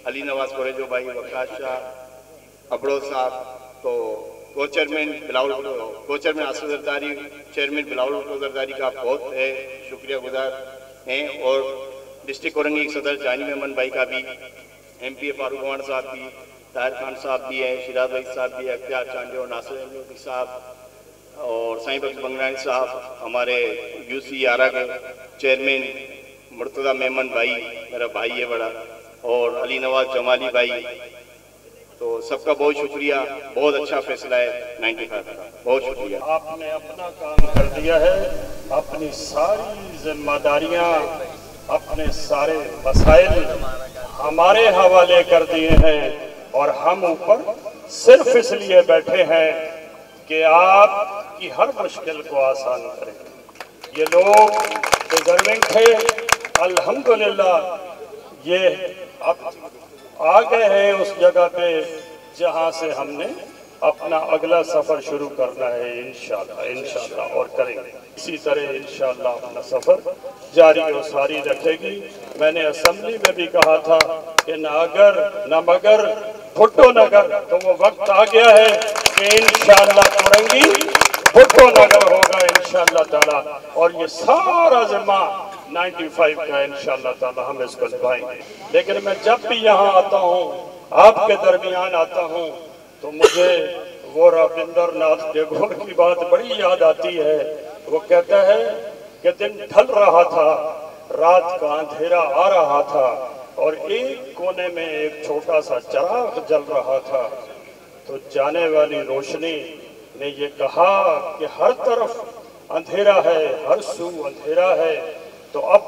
علی نواز قریجو بھائی، وقاص شاہ، ابڑو صاحب، تو کو چیئرمین آصف زرداری، چیئرمین بلاول بھٹو زرداری کا بہت شکریہ گزار ہیں، اور ڈسٹرکٹ اورنگی صدر جانی محمد بھائی کا بھی، ایم پی فاروق عمر صاحب بھی، طاہر خان صاحب بھی ہیں، شیراز بھائی صاحب بھی، اختیار چانڈے اور ناصر احمد صاحب، اور سائیں بخش بنگلانی صاحب، ہمارے یو سی آرا کے چیئرمین مرتضی محمد بھائی، میرا بھائی ہے بڑا، اور علی نواز جمالی بھائی، تو سب کا بہت شکریہ، بہت اچھا فیصلہ ہے 95 کا، بہت شکریہ۔ آپ نے اپنا کام کر دیا ہے، اپنی ساری ذمہ داریاں، اپنے سارے مسائل ہمارے حوالے کر دیے ہیں، اور ہم اوپر صرف اس لیے بیٹھے ہیں کہ آپ کی ہر مشکل کو آسان کریں۔ یہ لوگ ڈیزرونگ تھے، الحمدللہ یہ اب آ گئے ہیں اس جگہ پہ جہاں سے ہم نے اپنا اگلا سفر شروع کرنا ہے انشاءاللہ اور کریں گے۔ اسی طرح انشاءاللہ اپنا سفر جاری و ساری رکھے گی۔ میں نے اسمبلی میں بھی کہا تھا کہ نہ اگر نہ مگر بھٹو نگر، تو وہ وقت آ گیا ہے کہ انشاءاللہ اورنگی بھٹو نگر ہوگا انشاءاللہ تعالی، اور یہ سارا ذمہ 95 کا انشاءاللہ تعالی ہم اس کو نبھائیں گے۔ لیکن میں جب بھی یہاں آتا ہوں، آپ کے درمیان آتا ہوں، تو مجھے وہ رابندر ناتھ ٹیگور کی بات بڑی یاد آتی ہے۔ وہ کہتا ہے کہ دن ڈھل رہا تھا، رات کا اندھیرا آ رہا تھا، اور ایک کونے میں ایک چھوٹا سا چراغ جل رہا تھا، تو جانے والی روشنی نے یہ کہا کہ ہر طرف اندھیرا ہے، ہر سو اندھیرا ہے، تو اب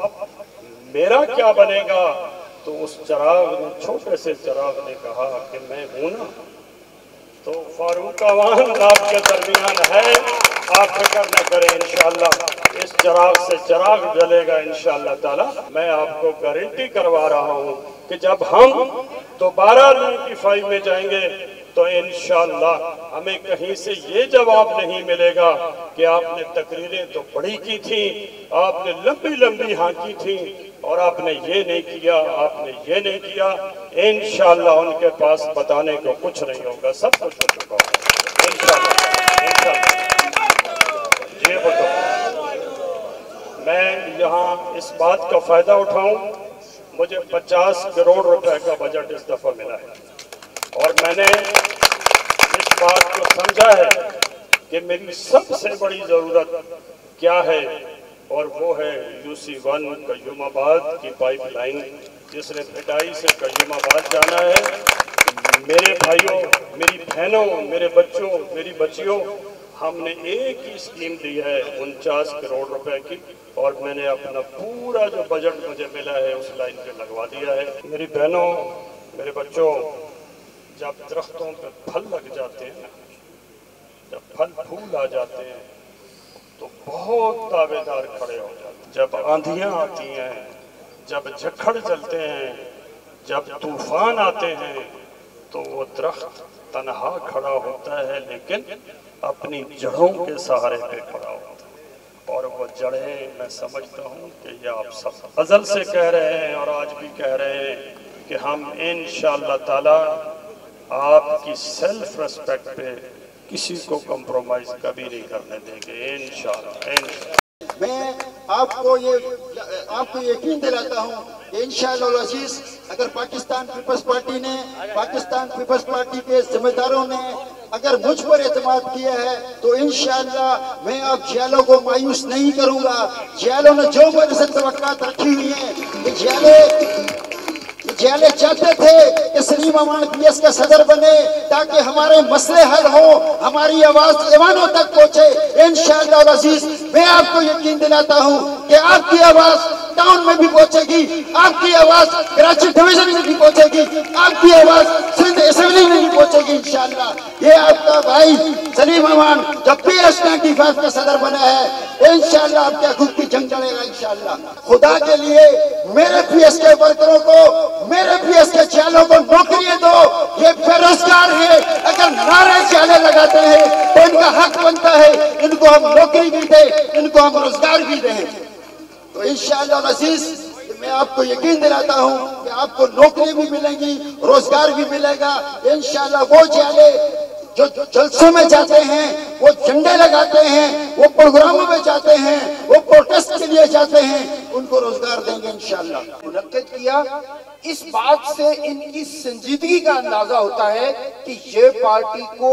میرا کیا بنے گا؟ تو اس چراغ نے، چھوٹے سے چراغ نے کہا کہ میں ہوں نا۔ تو فاروق عوان آپ کے درمیان ہے، آپ فکر نہ کریں، انشاءاللہ اس چراغ سے چراغ جلے گا انشاءاللہ تعالی۔ میں آپ کو گارنٹی کروا رہا ہوں کہ جب ہم دوبارہ 95 میں جائیں گے تو انشاءاللہ ہمیں کہیں سے یہ جواب نہیں ملے گا کہ آپ نے تقریریں تو بڑی کی تھیں، آپ نے لمبی لمبی ہانکی تھیں، اور آپ نے یہ نہیں کیا، آپ نے یہ نہیں کیا۔ انشاءاللہ ان کے پاس بتانے کو کچھ نہیں ہوگا، سب کچھ ہو چکا ہوگا انشاءاللہ۔ جی بتو، میں یہاں اس بات کا فائدہ اٹھاؤں، مجھے 50 کروڑ روپے کا بجٹ اس دفعہ ملا ہے، اور میں نے اس بات کو سمجھا ہے کہ میری سب سے بڑی ضرورت کیا ہے، اور وہ ہے UC1 قیوم آباد کی پائپ لائن، جس نے پھٹائی سے قیوم آباد جانا ہے۔ میرے بھائیوں، میری بہنوں، میرے بچوں، میری بچیوں، ہم نے ایک ہی اسکیم دی ہے 49 کروڑ روپے کی، اور میں نے اپنا پورا جو بجٹ مجھے ملا ہے اس لائن پہ لگوا دیا ہے۔ میری بہنوں، میرے بچوں، جب درختوں پہ پھل لگ جاتے ہیں، جب پھل پھول آ جاتے ہیں، تو بہت دعوے دار کھڑے ہو جاتے ہیں۔ جب آندھیاں آتی ہیں، جب جھکڑ چلتے ہیں، جب طوفان آتے ہیں، تو وہ درخت تنہا کھڑا ہوتا ہے، لیکن اپنی جڑوں کے سہارے پہ کھڑا ہوتا ہے۔ اور وہ جڑیں، میں سمجھتا ہوں کہ یہ آپ سب ازل سے کہہ رہے ہیں اور آج بھی کہہ رہے ہیں کہ ہم انشاءاللہ تعالی آپ کی سیلف ریسپیکٹ پہ کسی کو کمپرومائز کبھی نہیں کرنے دیں گے انشاءاللہ۔ میں آپ کو یقین دلاتا ہوں کہ انشاءاللہ العزیز اگر پاکستان پیپلز پارٹی کے ذمہ داروں نے اگر مجھ پر اعتماد کیا ہے تو انشاءاللہ میں اب جیلوں کو مایوس نہیں کروں گا۔ جیلوں نے جو میرے سے توقعات رکھی ہوئی ہیں، جیلے چاہتے تھے کہ سلیم امان PS کا صدر بنے تاکہ ہمارے مسئلے حل ہوں، ہماری آواز ایوانوں تک پہنچے۔ انشاءاللہ العزیز میں آپ کو یقین دلاتا ہوں کہ آپ کی آواز ٹاؤن میں بھی پہنچے گی، آپ کی آواز کراچی ڈویژن میں بھی پہنچے گی، آپ کی آواز سندھ اسمبلی میں بھی پہنچے گی انشاءاللہ۔ یہ آپ کا بھائی سلیم امان جب PS 95 کا صدر بنا ہے، انشاءاللہ آپ کے حقوق کی جنگ لڑے گا انشاءاللہ۔ خدا کے لیے میرے PS کے ورکروں کو، میرے PS کے چیلوں کو نوکریاں دو، یہ بے روزگار ہیں، اگر نعرے چیلے لگاتے ہیں تو ان کا حق بنتا ہے ان کو ہم نوکری بھی دیں، ان کو ہم روزگار بھی دیں۔ تو انشاءاللہ العزیز میں آپ کو یقین دلاتا ہوں کہ آپ کو نوکری بھی ملیں گی، روزگار بھی ملے گا انشاءاللہ۔ وہ چہرے جو جلسوں میں جاتے ہیں، وہ جھنڈے لگاتے ہیں، وہ پروگراموں میں جاتے ہیں، وہ پروٹیسٹ کے لیے جاتے ہیں، ان کو روزگار دیں گے انشاءاللہ۔ منعقد کیا، اس بات سے ان کی سنجیدگی کا اندازہ ہوتا ہے کہ یہ پارٹی کو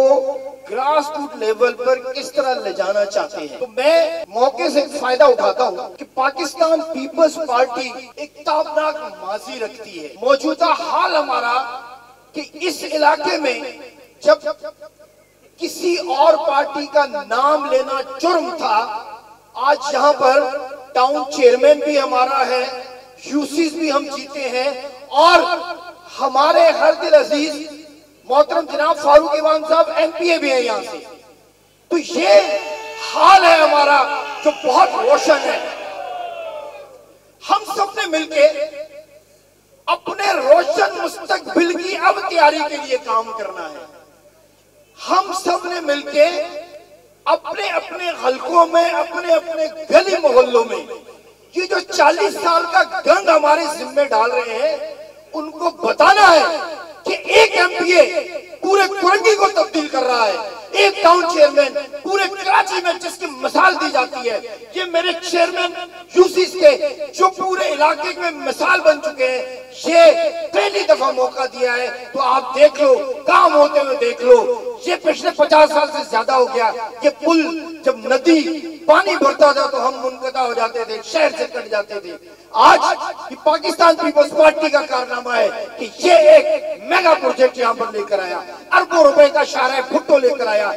گراس روٹ لیول پر کس طرح لے جانا چاہتے ہیں۔ تو میں موقع سے فائدہ اٹھاتا ہوں کہ پاکستان پیپلز پارٹی ایک تابناک ماضی رکھتی ہے۔ موجودہ حال ہمارا کہ اس علاقے میں جب کسی اور پارٹی کا نام لینا جرم تھا، آج یہاں پر ٹاؤن چیئرمین بھی ہمارا ہے، یوسیز بھی ہم جیتے ہیں، اور ہمارے ہر دل عزیز محترم جناب فاروق ایوان صاحب ایم پی اے بھی ہیں یہاں سے۔ تو یہ حال ہے ہمارا جو بہت روشن ہے۔ ہم سب نے مل کے اپنے روشن مستقبل کی اب تیاری کے لیے کام کرنا ہے۔ ہم سب نے مل کے اپنے اپنے حلقوں میں، اپنے اپنے گلی محلوں میں یہ جو 40 سال کا گند ہمارے ذمہ ڈال رہے ہیں، ان کو بتانا ہے کہ ایک ایم پی اے پورے کرنگی کو تبدیل کر رہا ہے، ایک ٹاؤن چیئرمین پورے کراچی میں جس کی مثال دی جاتی ہے، یہ میرے چیئرمین یوسیز کے جو پورے علاقے میں مثال بن چکے ہیں، یہ پہلی دفعہ موقع دیا ہے۔ تو آپ دیکھ لو، کام ہوتے ہوئے دیکھ لو، یہ پچھلے 50 سال سے زیادہ ہو گیا۔ یہ پل جب ندی پانی بھرتا تھا تو ہم منقطع ہو جاتے تھے، شہر سے کٹ جاتے تھے۔ آج یہ پاکستان پیپلز پارٹی کا کارنامہ ہے کہ یہ ایک میگا پروجیکٹ یہاں پر لے کر آیا، اربوں روپے کا شاہراہ بھٹو لے کر آیا۔